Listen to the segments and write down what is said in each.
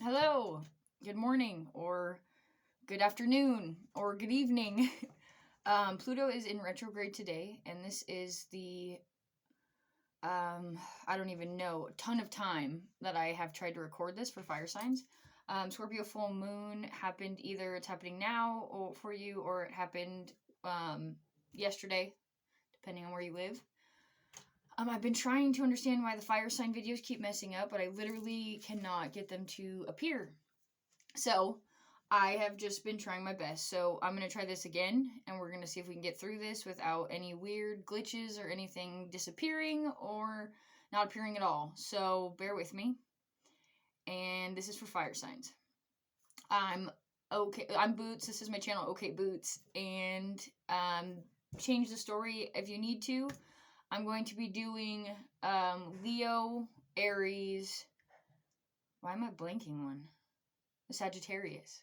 Hello, good morning, or good afternoon, or good evening. Pluto is in retrograde today, and this is the I don't even know, a ton of time that I have tried to record this for fire signs. Scorpio full moon happened either it's happening now or for you, or it happened yesterday, depending on where you live. I've been trying to understand why the fire sign videos keep messing up, but I literally cannot get them to appear. So I have just been trying my best. So I'm going to try this again, and we're going to see if we can get through this without any weird glitches or anything disappearing or not appearing at all. So bear with me. And this is for fire signs. I'm Boots. This is my channel, Okay Boots. And change the story if you need to. I'm going to be doing Leo, Aries. Why am I blanking one? Sagittarius.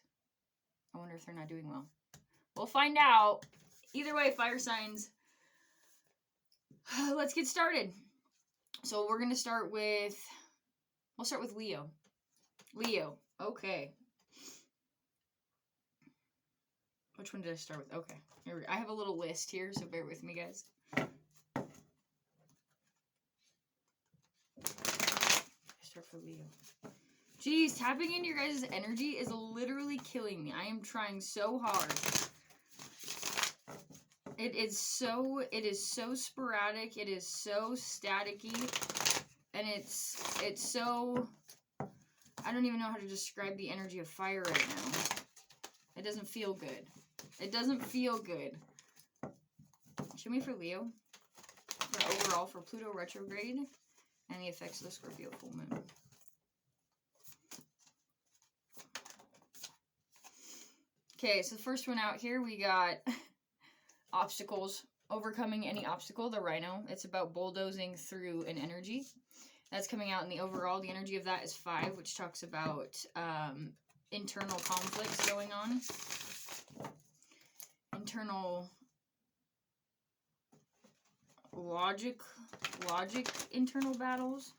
I wonder if they're not doing well. We'll find out. Either way, fire signs. Let's get started. So we're going to start with... We'll start with Leo. Leo. Okay. Which one did I start with? Okay. Here we go. I have a little list here, so bear with me, guys. Start for Leo. Jeez, tapping into your guys' energy is literally killing me. I am trying so hard. It is so sporadic. It is so staticky, and it's so, I don't even know how to describe the energy of fire right now. It doesn't feel good. It doesn't feel good. Show me for Leo, for overall for Pluto retrograde and the effects of the Scorpio full moon. Okay, so the first one out here, we got obstacles. Overcoming any obstacle, the rhino. It's about bulldozing through an energy. That's coming out in the overall. The energy of that is 5, which talks about internal conflicts going on. Internal logic internal battles.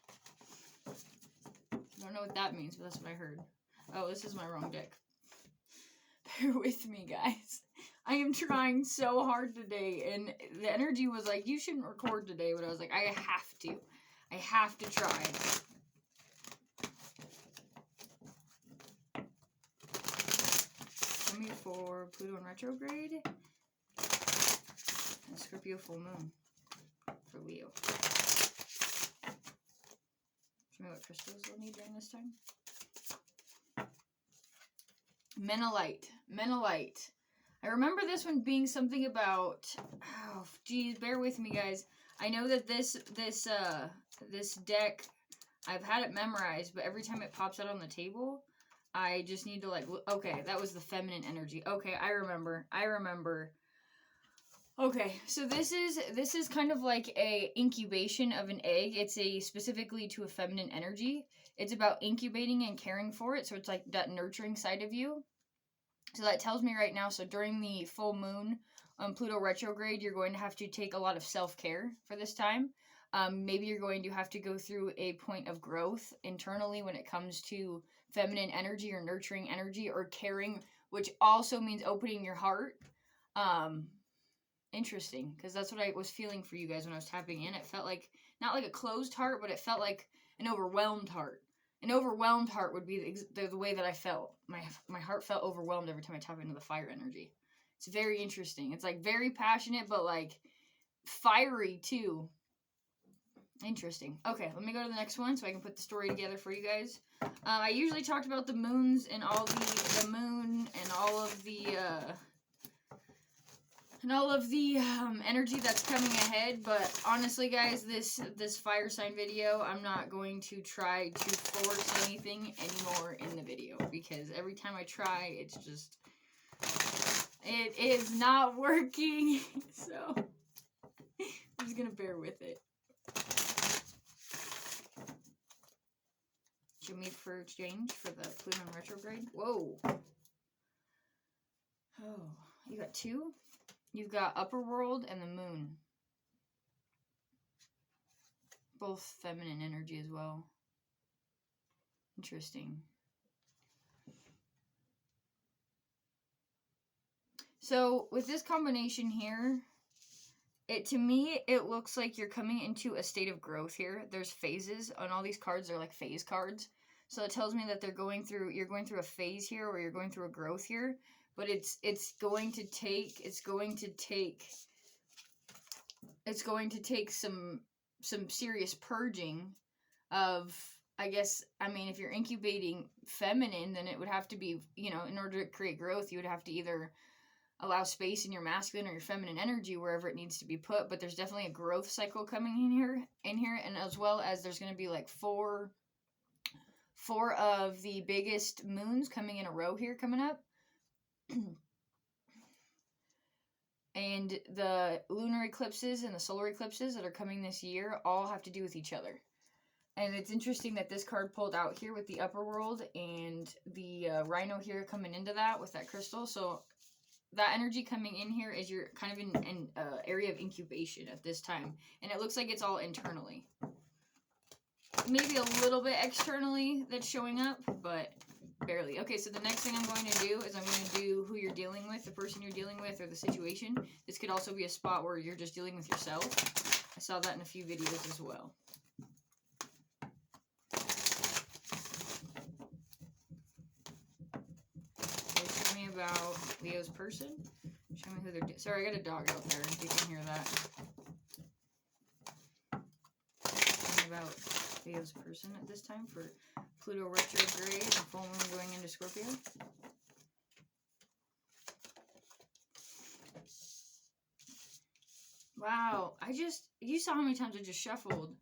I don't know what that means, but that's what I heard. Oh, this is my wrong deck. Bear with me, guys. I am trying so hard today, and the energy was like, you shouldn't record today, but I was like, I have to. I have to try. Show me for Pluto in retrograde and Scorpio full moon for Leo. Show me what crystals we'll need during this time. Menelite. I remember this one being something about, oh geez, bear with me, guys. I know that this deck, I've had it memorized, but every time it pops out on the table, I just need to okay, that was the feminine energy. Okay, I remember. Okay, so this is kind of like a incubation of an egg. It's specifically to a feminine energy. It's about incubating and caring for it, so it's like that nurturing side of you. So that tells me right now, so during the full moon on Pluto retrograde, you're going to have to take a lot of self-care for this time. Maybe you're going to have to go through a point of growth internally when it comes to feminine energy or nurturing energy or caring, which also means opening your heart. Interesting, because that's what I was feeling for you guys when I was tapping in. It felt like, not like a closed heart, but it felt like an overwhelmed heart. An overwhelmed heart would be the way that I felt. My heart felt overwhelmed every time I tap into the fire energy. It's very interesting. It's like very passionate, but like fiery too. Interesting. Okay, let me go to the next one so I can put the story together for you guys. I usually talked about the moons and all the moon and all of the energy that's coming ahead, but honestly, guys, this fire sign video, I'm not going to try to force anything anymore in the video, because every time I try, it's just, it is not working, so I'm just gonna bear with it. Show me for exchange for the Pluto in retrograde. Whoa. Oh, you got 2? You've got Upper World and the Moon. Both feminine energy as well. Interesting. So with this combination here, to me, it looks like you're coming into a state of growth here. There's phases on all these cards. They're like phase cards. So it tells me that you're going through a phase here, or you're going through a growth here. But it's going to take some serious purging of, I guess, I mean, if you're incubating feminine, then it would have to be, in order to create growth, you would have to either allow space in your masculine or your feminine energy wherever it needs to be put. But there's definitely a growth cycle coming in here, and as well as there's going to be like four of the biggest moons coming in a row here coming up. And the lunar eclipses and the solar eclipses that are coming this year all have to do with each other. And it's interesting that this card pulled out here with the upper world and the rhino here coming into that with that crystal. So that energy coming in here is you're kind of in area of incubation at this time. And it looks like it's all internally. Maybe a little bit externally that's showing up, but barely. Okay, so the next thing I'm going to do is I'm going to do who you're dealing with, the person you're dealing with, or the situation. This could also be a spot where you're just dealing with yourself. I saw that in a few videos as well. About Leo's person. Show me who they're sorry, I got a dog out there if you can hear that. Show me about Leo's person at this time for Pluto Retrograde and full moon going into Scorpio. Wow, you saw how many times I just shuffled.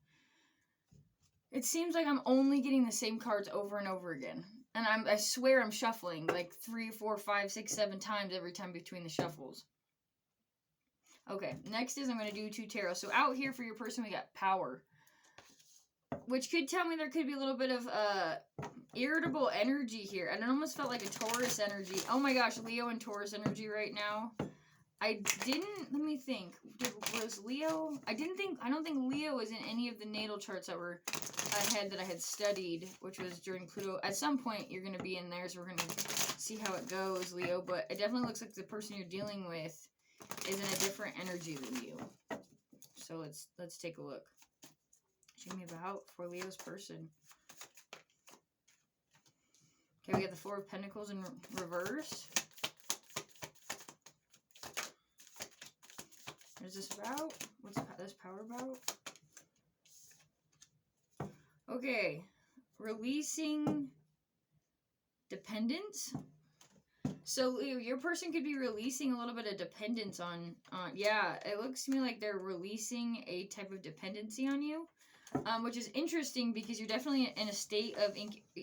It seems like I'm only getting the same cards over and over again. And I swear I'm shuffling like 3, 4, 5, 6, 7 times every time between the shuffles. Okay, next is I'm going to do 2 tarot. So out here for your person, we got power. Which could tell me there could be a little bit of irritable energy here. And it almost felt like a Taurus energy. Oh my gosh, Leo and Taurus energy right now. Let me think. Was Leo? I don't think Leo was in any of the natal charts that were ahead that I had studied, which was during Pluto. At some point, you're going to be in there, so we're going to see how it goes, Leo. But it definitely looks like the person you're dealing with is in a different energy than you. So let's take a look. Show me about for Leo's person. Okay, we got the 4 of Pentacles in reverse. What is this about? What's this power about? Okay, releasing dependence. So Leo, your person could be releasing a little bit of dependence on yeah, it looks to me like they're releasing a type of dependency on you, which is interesting because you're definitely in a state of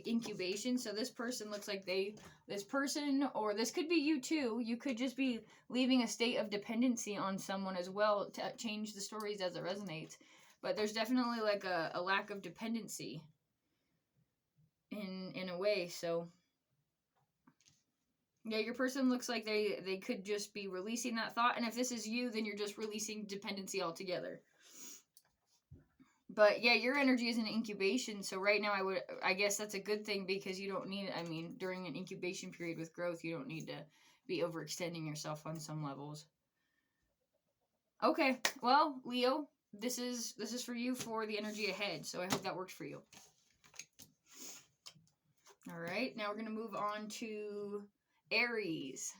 incubation. So this person looks like this person, or this could be you too. You could just be leaving a state of dependency on someone as well to change the stories as it resonates. But there's definitely like a lack of dependency in a way. So yeah, your person looks like they could just be releasing that thought. And if this is you, then you're just releasing dependency altogether. But yeah, your energy is in incubation. So right now I guess that's a good thing because you don't need, during an incubation period with growth, you don't need to be overextending yourself on some levels. Okay, well, Leo, this is for you for the energy ahead. So I hope that worked for you. All right, now we're going to move on to Aries.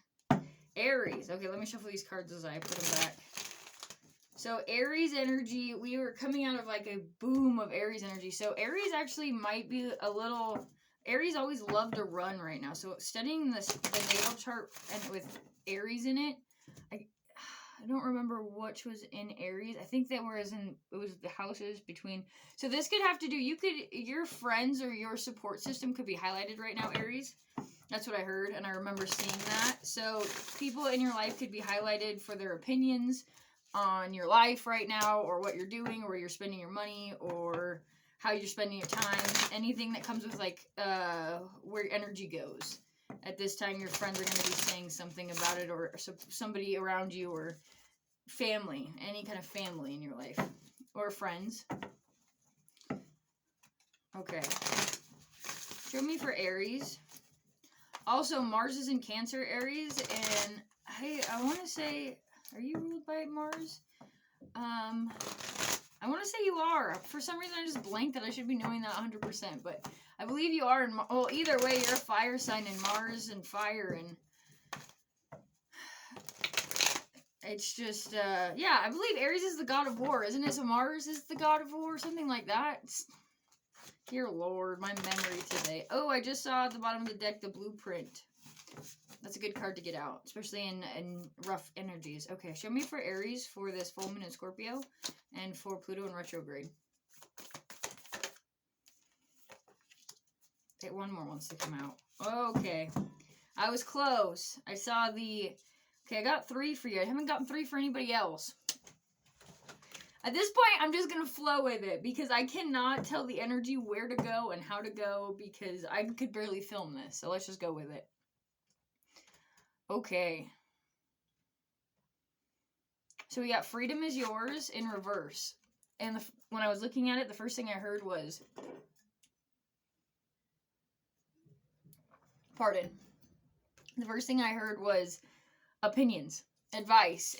Aries. Okay, let me shuffle these cards as I put them back. So Aries energy, we were coming out of like a boom of Aries energy. So Aries actually might be a little, Aries always love to run right now. So studying the natal chart and with Aries in it, I don't remember which was in Aries. I think it was the houses between. So this could have to do, your friends or your support system could be highlighted right now, Aries. That's what I heard, and I remember seeing that. So people in your life could be highlighted for their opinions on your life right now, or what you're doing, or where you're spending your money, or how you're spending your time. Anything that comes with like where energy goes. At this time, your friends are going to be saying something about it, or somebody around you, or family, any kind of family in your life, or friends. Okay. Show me for Aries. Also, Mars is in Cancer, Aries, and I want to say, are you ruled by Mars? I want to say you are. For some reason, I just blanked that. I should be knowing that 100%, but I believe you are. Well, either way, you're a fire sign, and Mars and fire, and it's just, yeah, I believe Aries is the god of war, isn't it? So Mars is the god of war, something like that. Dear Lord, my memory today. Oh, I just saw at the bottom of the deck the blueprint. That's a good card to get out, especially in rough energies. Okay, show me for Aries for this full moon in Scorpio and for Pluto in retrograde. Okay, one more wants to come out. Okay, I was close. I saw the... Okay, I got 3 for you. I haven't gotten 3 for anybody else. At this point, I'm just going to flow with it because I cannot tell the energy where to go and how to go because I could barely film this. So let's just go with it. Okay. So we got freedom is yours in reverse. And when I was looking at it, the first thing I heard was... Pardon. The first thing I heard was opinions, advice.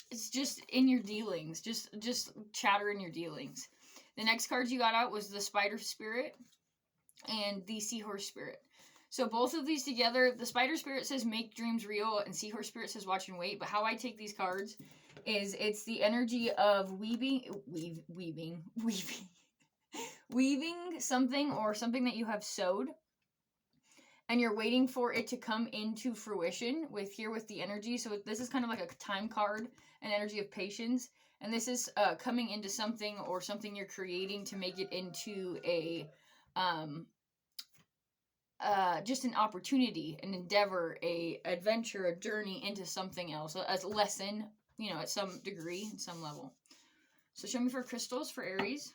It's just in your dealings. Just chatter in your dealings. The next cards you got out was the Spider Spirit and the Seahorse Spirit. So both of these together, the Spider Spirit says make dreams real and Seahorse Spirit says watch and wait. But how I take these cards is it's the energy of weaving something or something that you have sowed. And you're waiting for it to come into fruition with the energy. So this is kind of like a time card, an energy of patience. And this is coming into something or something you're creating to make it into a... just an opportunity, an endeavor, a adventure, a journey into something else, a lesson, you know, at some degree, at some level. So show me for crystals for Aries.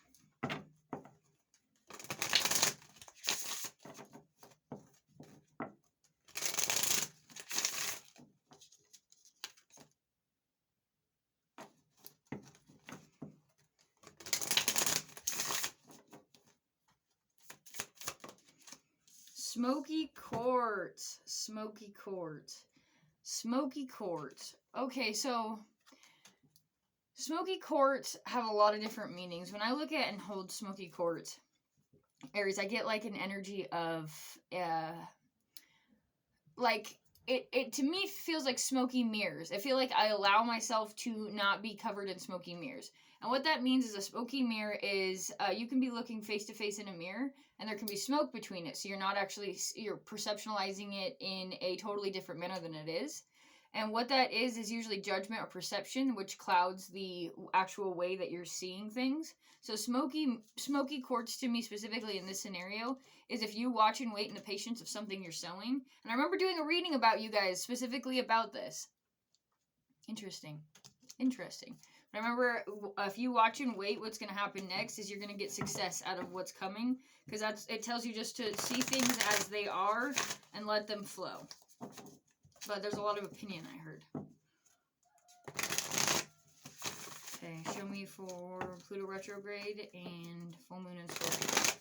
Smoky quartz. Smoky quartz. Smoky quartz. Okay, so smoky quartz have a lot of different meanings. When I look at and hold smoky quartz, Aries, I get like an energy of, like, it to me feels like smoky mirrors. I feel like I allow myself to not be covered in smoky mirrors. And what that means is a smoky mirror is you can be looking face to face in a mirror and there can be smoke between it. So you're perceptualizing it in a totally different manner than it is. And what that is usually judgment or perception, which clouds the actual way that you're seeing things. So smoky quartz to me specifically in this scenario is if you watch and wait in the patience of something you're sowing. And I remember doing a reading about you guys specifically about this. Interesting. But I remember if you watch and wait, what's going to happen next is you're going to get success out of what's coming. Because it tells you just to see things as they are and let them flow. But there's a lot of opinion I heard. Okay, show me for Pluto Retrograde and full moon in Scorpio.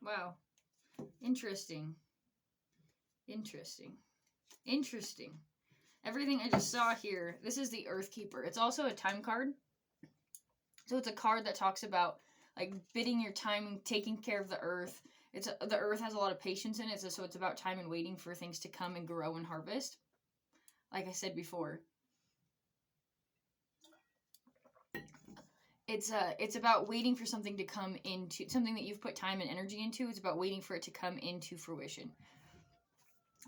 Wow. Interesting. Everything I just saw here, this is the Earth Keeper. It's also a time card. So it's a card that talks about like bidding your time and taking care of the earth. The earth has a lot of patience in it, so it's about time and waiting for things to come and grow and harvest. Like I said before. It's about waiting for something to come into something that you've put time and energy into. It's about waiting for it to come into fruition.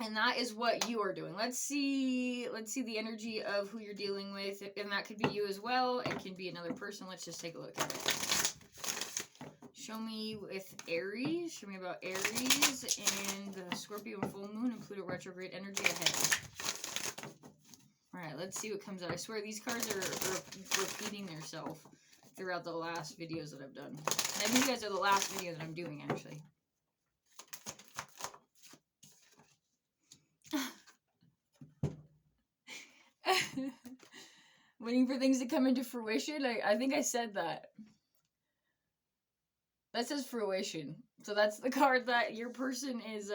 And that is what you are doing. Let's see the energy of who you're dealing with. And that could be you as well. It can be another person. Let's just take a look at it. Show me with Aries. Show me about Aries and the Scorpio and full moon and Pluto retrograde energy ahead. Alright, let's see what comes out. I swear these cards are repeating themselves throughout the last videos that I've done. And I think you guys are the last video that I'm doing, actually. Waiting for things to come into fruition. I think I said that. That says fruition. So that's the card that your person is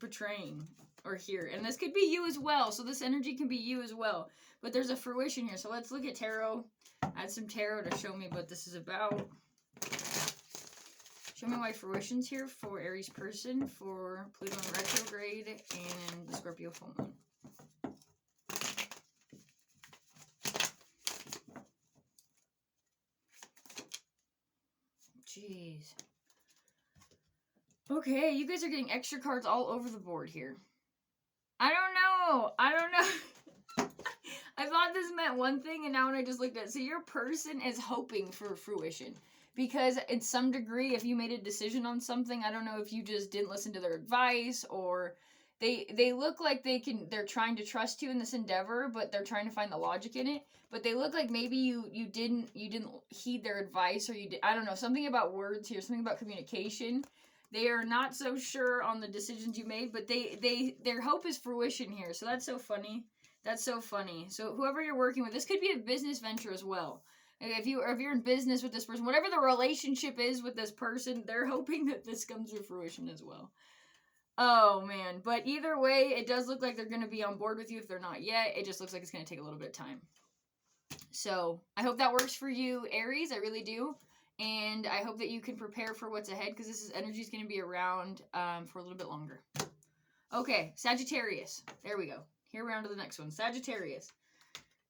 portraying or here. And this could be you as well. So this energy can be you as well. But there's a fruition here. So let's look at tarot. Add some tarot to show me what this is about. Show me why fruition's here for Aries person, for Pluto in retrograde, and the Scorpio full moon. Jeez. Okay, you guys are getting extra cards all over the board here. I don't know. I thought this meant one thing, and now when I just looked at it, so your person is hoping for fruition. Because in some degree, if you made a decision on something, I don't know if you just didn't listen to their advice, or they look like they're trying to trust you in this endeavor, but they're trying to find the logic in it. But they look like maybe you didn't heed their advice, or I don't know, something about words here, something about communication. They are not so sure on the decisions you made, but their hope is fruition here. So that's so funny. That's so funny. So whoever you're working with, this could be a business venture as well. If you're in business with this person, whatever the relationship is with this person, they're hoping that this comes to fruition as well. Oh, man. But either way, it does look like they're going to be on board with you. If they're not yet, it just looks like it's going to take a little bit of time. So I hope that works for you, Aries. I really do. And I hope that you can prepare for what's ahead, because this energy is going to be around for a little bit longer. Okay, Sagittarius. There we go. Here we're on to the next one. Sagittarius.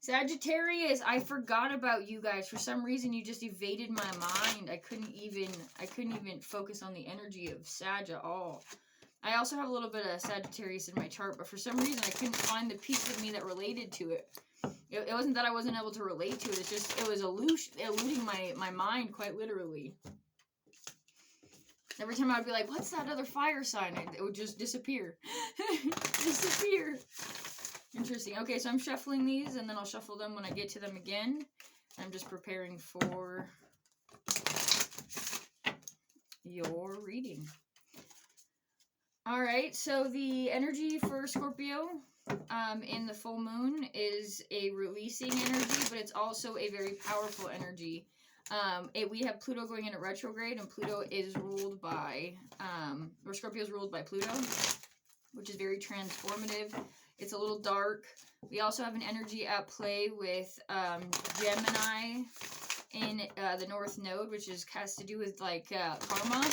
Sagittarius, I forgot about you guys. For some reason, you just evaded my mind. I couldn't even focus on the energy of Sag at all. I also have a little bit of Sagittarius in my chart, but for some reason, I couldn't find the piece of me that related to it. It wasn't that I wasn't able to relate to it. It's just, it was eluding my mind, quite literally. Every time I would be like, what's that other fire sign? It would just disappear. Disappear. Interesting. Okay, so I'm shuffling these, and then I'll shuffle them when I get to them again. I'm just preparing for your reading. Alright, so the energy for Scorpio in the full moon is a releasing energy, but it's also a very powerful energy. We have Pluto going into retrograde, and Pluto is ruled by, or Scorpio is ruled by Pluto, which is very transformative. It's a little dark. We also have an energy at play with Gemini in the North Node, which has to do with like karma.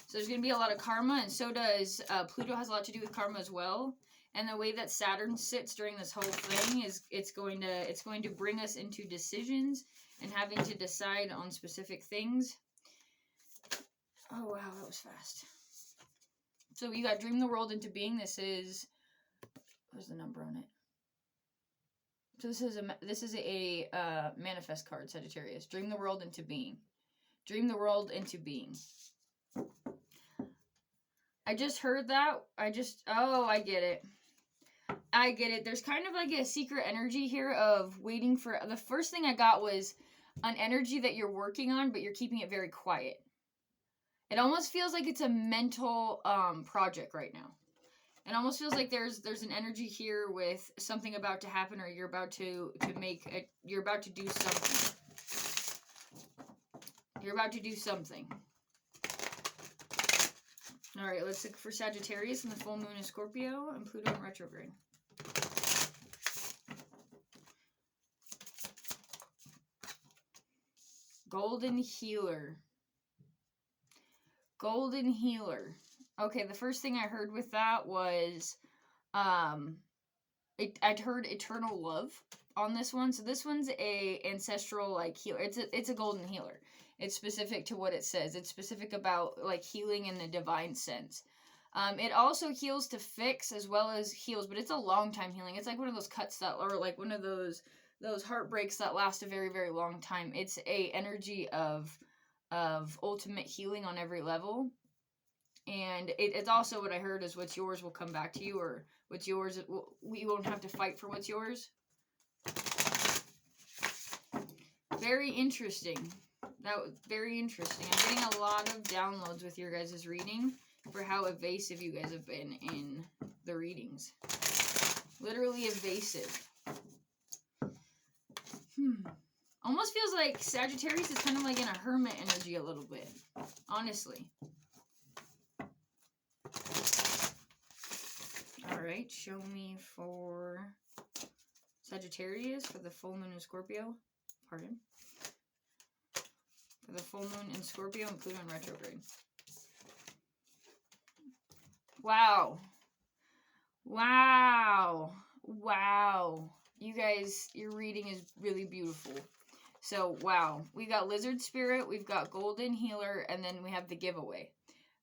So there's going to be a lot of karma, and so does Pluto has a lot to do with karma as well. And the way that Saturn sits during this whole thing is it's going to bring us into decisions and having to decide on specific things. Oh wow, that was fast. So you got Dream the World into Being. This is, where's the number on it? So this is a manifest card, Sagittarius. Dream the world into being. Dream the world into being. I just heard that. I get it. I get it. There's kind of like a secret energy here of waiting for, the first thing I got was an energy that you're working on, but you're keeping it very quiet. It almost feels like it's a mental project right now. It almost feels like there's an energy here with something about to happen, or you're about to you're about to do something. You're about to do something. All right, let's look for Sagittarius, and the full moon is Scorpio, and Pluto in retrograde. Golden Healer. Golden Healer. Okay, the first thing I heard with that was, I'd heard eternal love on this one. So this one's a ancestral like healer. It's a golden healer. It's specific to what it says. It's specific about like healing in the divine sense. It also heals to fix as well as heals, but it's a long time healing. It's like one of those cuts that, or like one of those heartbreaks that last a very, very long time. It's a energy of ultimate healing on every level. And it's also what I heard is what's yours will come back to you, or what's yours, we won't have to fight for what's yours. Very interesting. That was very interesting. I'm getting a lot of downloads with your guys' reading for how evasive you guys have been in the readings. Literally evasive. Almost feels like Sagittarius is kind of like in a hermit energy a little bit. Honestly. Alright, show me for Sagittarius for the full moon in Scorpio. Pardon. For the full moon in Scorpio and Pluto Retrograde. Wow. Wow. Wow. You guys, your reading is really beautiful. So, wow. We got Lizard Spirit, we've got Golden Healer, and then we have the giveaway.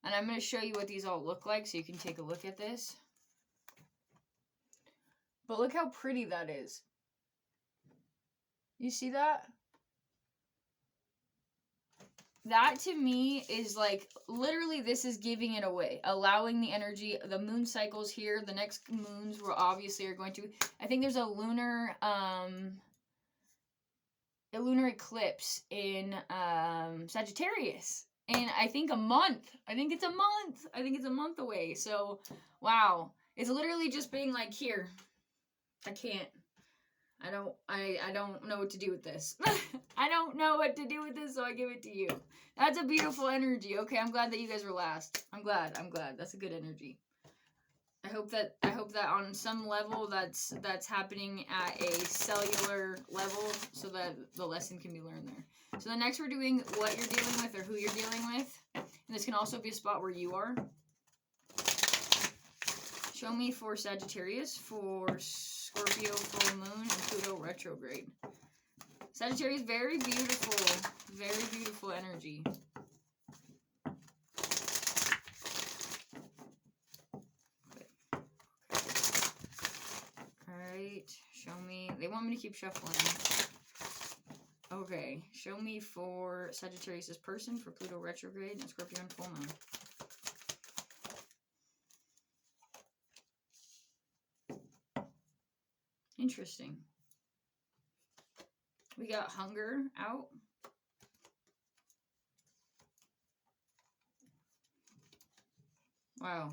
And I'm going to show you what these all look like so you can take a look at this. But look how pretty that is. You see that? That to me is like, literally this is giving it away. Allowing the energy, the moon cycles here, the next moons will obviously are going to, I think there's a lunar eclipse in Sagittarius. And I think a month. I think it's a month. I think it's a month away. So, wow. It's literally just being like, here. I can't. I don't know what to do with this. I don't know what to do with this, so I give it to you. That's a beautiful energy. Okay, I'm glad that you guys were last. I'm glad. That's a good energy. I hope that on some level that's happening at a cellular level so that the lesson can be learned there. So the next we're doing what you're dealing with or who you're dealing with. And this can also be a spot where you are. Show me for Sagittarius, for Scorpio full moon, and Pluto retrograde. Sagittarius, very beautiful energy. Alright, show me. They want me to keep shuffling. Okay, show me for Sagittarius' person, for Pluto retrograde, and Scorpio and full moon. Interesting. We got hunger out. Wow.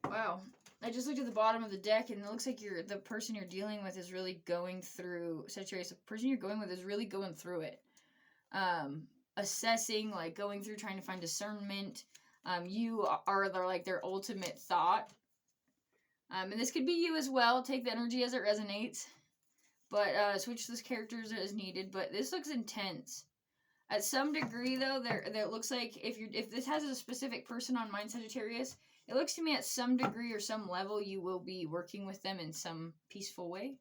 Wow. I just looked at the bottom of the deck and it looks like the person you're dealing with is really going through, Sagittarius, the person you're going with is really going through it. Assessing, like going through, trying to find discernment. You are their ultimate thought. And this could be you as well. Take the energy as it resonates. But switch those characters as needed. But this looks intense. At some degree, though, there looks like if this has a specific person on mind, Sagittarius, it looks to me at some degree or some level you will be working with them in some peaceful way.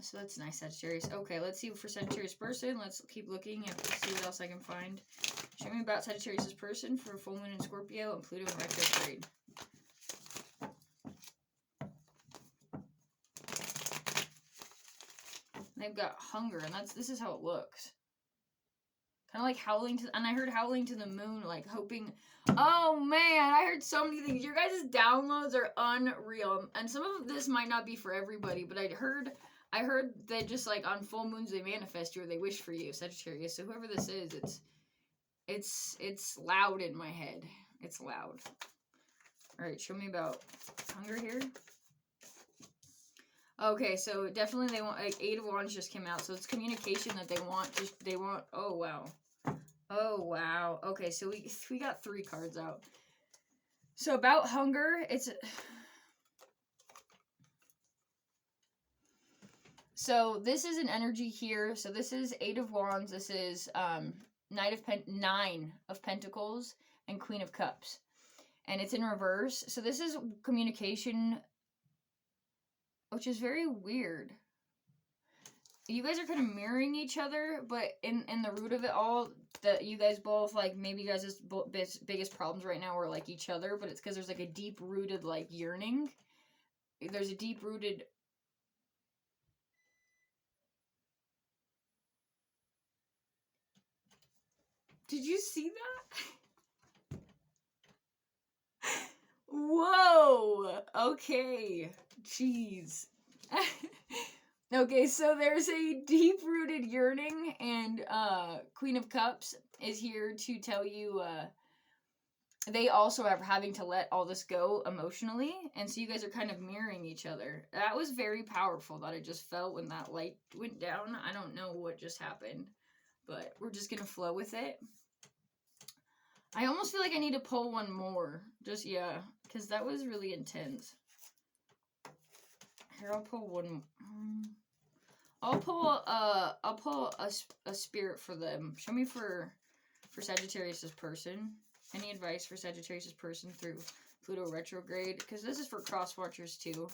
So that's nice, Sagittarius. Okay, let's see for Sagittarius person. Let's keep looking and see what else I can find. Show me about Sagittarius person for full moon in Scorpio and Pluto retrograde. They've got hunger, and this is how it looks. Kind of like howling to, and I heard howling to the moon, like hoping. Oh man, I heard so many things. Your guys' downloads are unreal, and some of this might not be for everybody, but I heard that just like on full moons they manifest you or they wish for you, Sagittarius. So whoever this is, it's loud in my head. It's loud. All right, show me about hunger here. Okay, so definitely they want, like, 8 of Wands just came out, so it's communication that they want, oh wow. Oh wow. Okay, so we got 3 cards out. So about hunger, so this is an energy here, so this is 8 of Wands, this is 9 of Pentacles, and Queen of Cups. And it's in reverse, so this is communication, which is very weird. You guys are kind of mirroring each other, but in the root of it all, that you guys both, like, maybe you guys' biggest problems right now are, like, each other, but it's because there's, like, a deep-rooted, like, yearning. There's a deep-rooted... Did you see that? Whoa! Okay. Jeez. Okay, so there's a deep-rooted yearning, and Queen of Cups is here to tell you they also are having to let all this go emotionally, and so you guys are kind of mirroring each other. That was very powerful that I just felt when that light went down. I don't know what just happened, but we're just gonna flow with it. I almost feel like I need to pull one more. Just, yeah, because that was really intense. Here, I'll pull one. I'll pull a spirit for them. Show me for Sagittarius's person. Any advice for Sagittarius's person through Pluto Retrograde? Because this is for cross watchers too.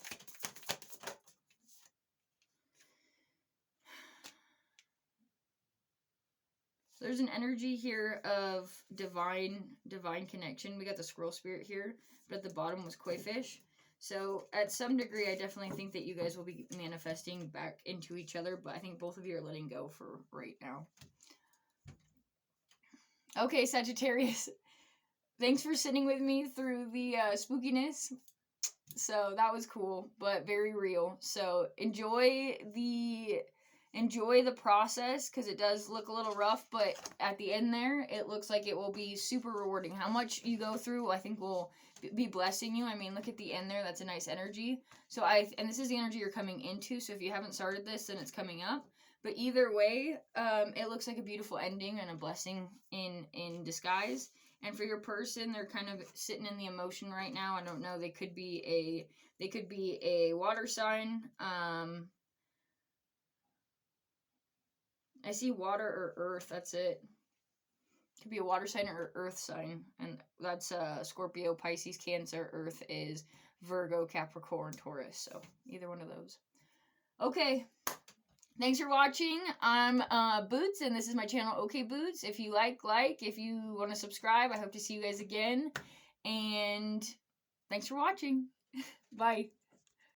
There's an energy here of divine connection. We got the squirrel spirit here, but at the bottom was koi fish. So at some degree, I definitely think that you guys will be manifesting back into each other, but I think both of you are letting go for right now. Okay, Sagittarius. Thanks for sitting with me through the spookiness. So that was cool, but very real. So enjoy the process, because it does look a little rough, but at the end there, it looks like it will be super rewarding. How much you go through, I think, will be blessing you. I mean, look at the end there. That's a nice energy. So and this is the energy you're coming into. So if you haven't started this, then it's coming up. But either way, it looks like a beautiful ending and a blessing in disguise. And for your person, they're kind of sitting in the emotion right now. I don't know. They could be a water sign. I see water or earth. That's it. Could be a water sign or earth sign, and that's Scorpio, Pisces, Cancer. Earth is Virgo, Capricorn, Taurus. So either one of those. Okay. Thanks for watching. I'm Boots, and this is my channel, Okay Boots. If you like. If you want to subscribe, I hope to see you guys again. And thanks for watching. Bye.